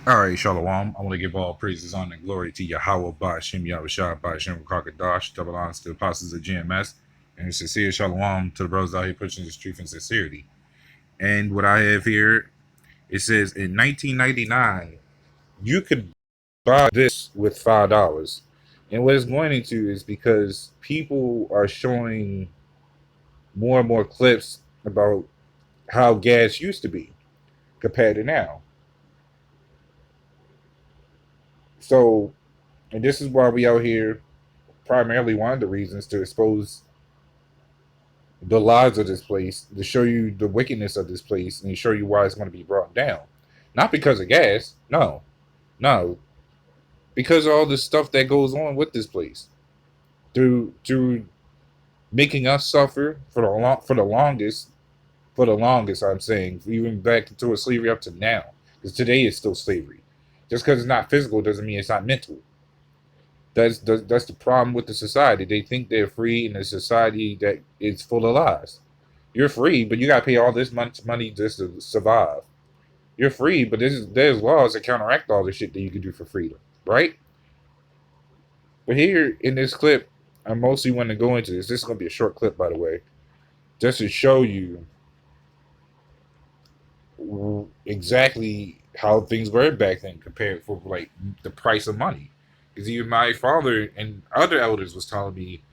All right, Shalom. I want to give all praises, honor, and glory to YAHAWAHSHI'S, YAHAWAHSHI'S, Kakadash, double honors to the apostles of GMS, and sincere Shalom to the brothers out here pushing this truth and sincerity. And what I have here, it says in 1999, you could buy this with $5. And what it's going into is because people are showing more and more clips about how gas used to be compared to now. So, and this is why we out here, primarily one of the reasons to expose the lies of this place, to show you the wickedness of this place, and show you why it's going to be brought down. Not because of gas, no, no, because of all the stuff that goes on with this place, through making us suffer for the longest. I'm saying even back into slavery up to now, because today is still slavery. Just because it's not physical doesn't mean it's not mental. That's the problem with the society. They think they're free in a society that is full of lies. You're free, but you gotta pay all this much money just to survive. You're free, but there's laws that counteract all the shit that you can do for freedom, right? But here in this clip, I mostly want to go into this. This is gonna be a short clip, by the way, just to show you exactly how things were back then compared for like the price of money. Because even my father and other elders was telling me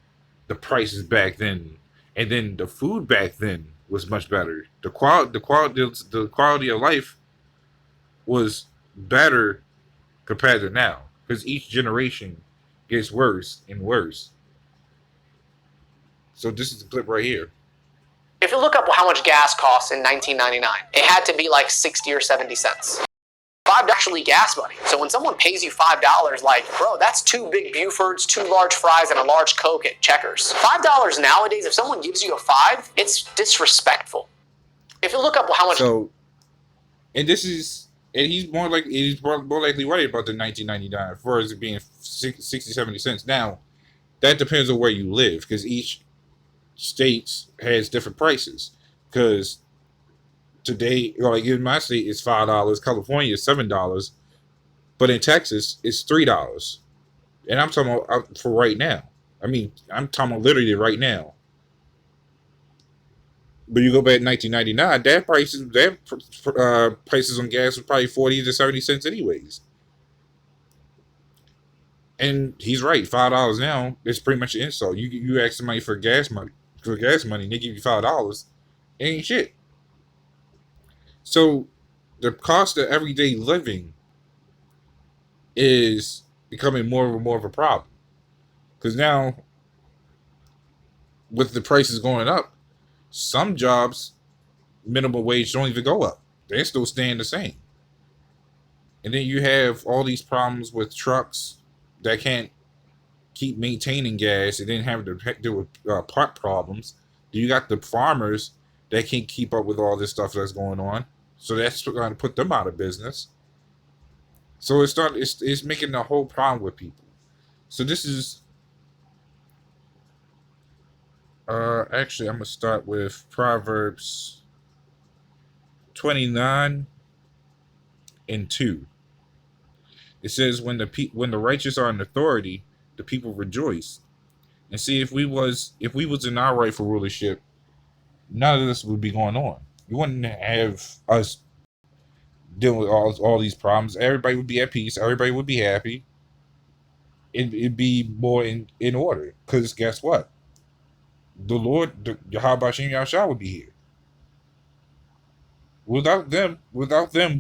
the prices back then, and then the food back then was much better. The quality of life was better compared to now, because each generation gets worse and worse. So this is the clip right here. If you look up how much gas costs in 1999, it had to be like 60 or 70 cents. $5 actually gas money. So when someone pays you $5, like, bro, that's two big Bufords, two large fries, and a large Coke at Checkers. $5 nowadays, if someone gives you a five, it's disrespectful. If you look up how much. So, and this is, and he's more likely right about the 1999 for it being 60, 70 cents. Now, that depends on where you live, because each states has different prices. Because today, like in my state, it's $5. California is $7, but in Texas, it's $3. And I'm talking about for right now. I mean, I'm talking about literally right now. But you go back to 1999, prices on gas was probably 40 to 70 cents anyways. And he's right, $5 now is pretty much an insult. You ask somebody for gas money, and they give you $5, it ain't shit. So the cost of everyday living is becoming more and more of a problem. Because now, with the prices going up, some jobs minimum wage don't even go up. They're still staying the same. And then you have all these problems with trucks that can't keep maintaining gas and then having to deal with part problems. You got the farmers that can't keep up with all this stuff that's going on. So that's going to put them out of business. So it's making a whole problem with people. So this is actually, I'm gonna start with Proverbs 29 and 2. It says, when the righteous are in authority, the people rejoice. And see, if we was in our rightful rulership, none of this would be going on. You wouldn't have us dealing with all these problems. Everybody would be at peace. Everybody would be happy. It'd be more in order. Because guess what? The Lord, the YAHAWAHSHI'S Yahshua would be here. Without them,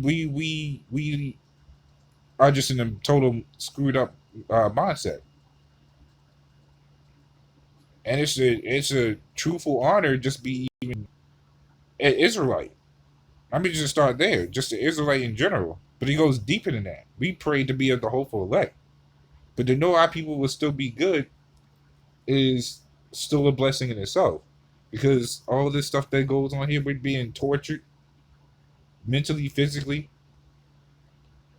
we are just in a total screwed up mindset. And it's a truthful honor just be even an Israelite. I mean, just start there, just an Israelite in general. But he goes deeper than that. We pray to be of the hopeful elect, but to know our people will still be good is still a blessing in itself, because all this stuff that goes on here, we're being tortured mentally, physically,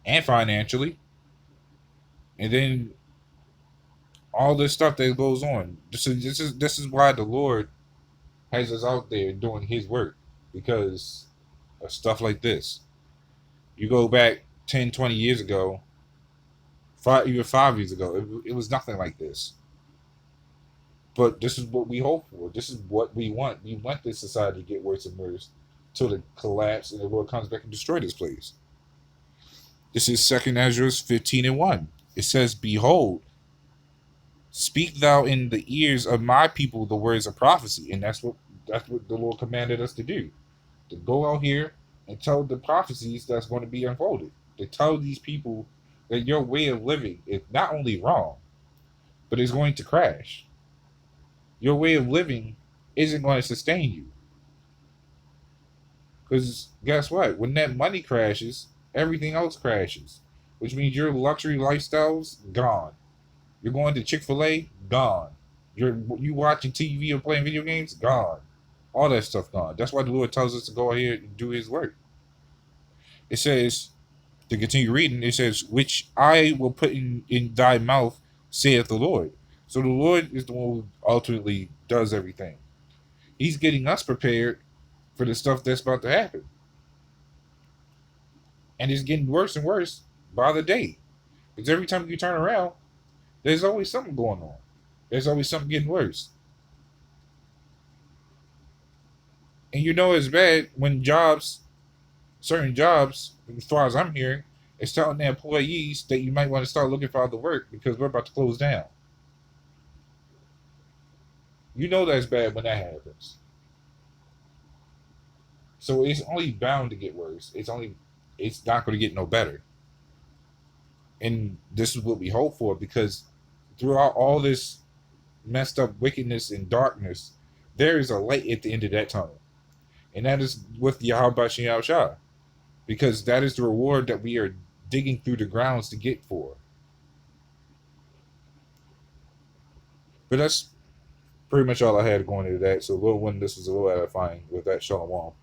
and financially, and then all this stuff that goes on. This is why the Lord has us out there doing His work, because of stuff like this. You go back. 10, 20 years ago, even 5 years ago, it was nothing like this. But this is what we hope for. This is what we want. We want this society to get worse and worse till it collapse and the Lord comes back and destroy this place. This is 2 Ezra 15:1. It says, "Behold, speak thou in the ears of my people the words of prophecy." And that's what the Lord commanded us to do. To go out here and tell the prophecies that's going to be unfolded. To tell these people that your way of living is not only wrong, but is going to crash. Your way of living isn't going to sustain you. Because guess what? When that money crashes, everything else crashes. Which means your luxury lifestyle's gone. You're going to Chick-fil-A? Gone. You watching TV or playing video games? Gone. All that stuff gone. That's why the Lord tells us to go ahead and do his work. It says, to continue reading, it says, "Which I will put in thy mouth, saith the Lord." So the Lord is the one who ultimately does everything. He's getting us prepared for the stuff that's about to happen. And it's getting worse and worse by the day. Because every time you turn around, there's always something going on. There's always something getting worse. And you know it's bad when certain jobs, as far as I'm hearing, is telling their employees that you might want to start looking for other work because we're about to close down. You know that's bad when that happens. So it's only bound to get worse. It's not going to get no better. And this is what we hope for, because throughout all this messed up wickedness and darkness, there is a light at the end of that tunnel. And that is with YAHAWAHSHI'S, because that is the reward that we are digging through the grounds to get for. But that's pretty much all I had going into that. So, little one, this was a little edifying with that. Shalom.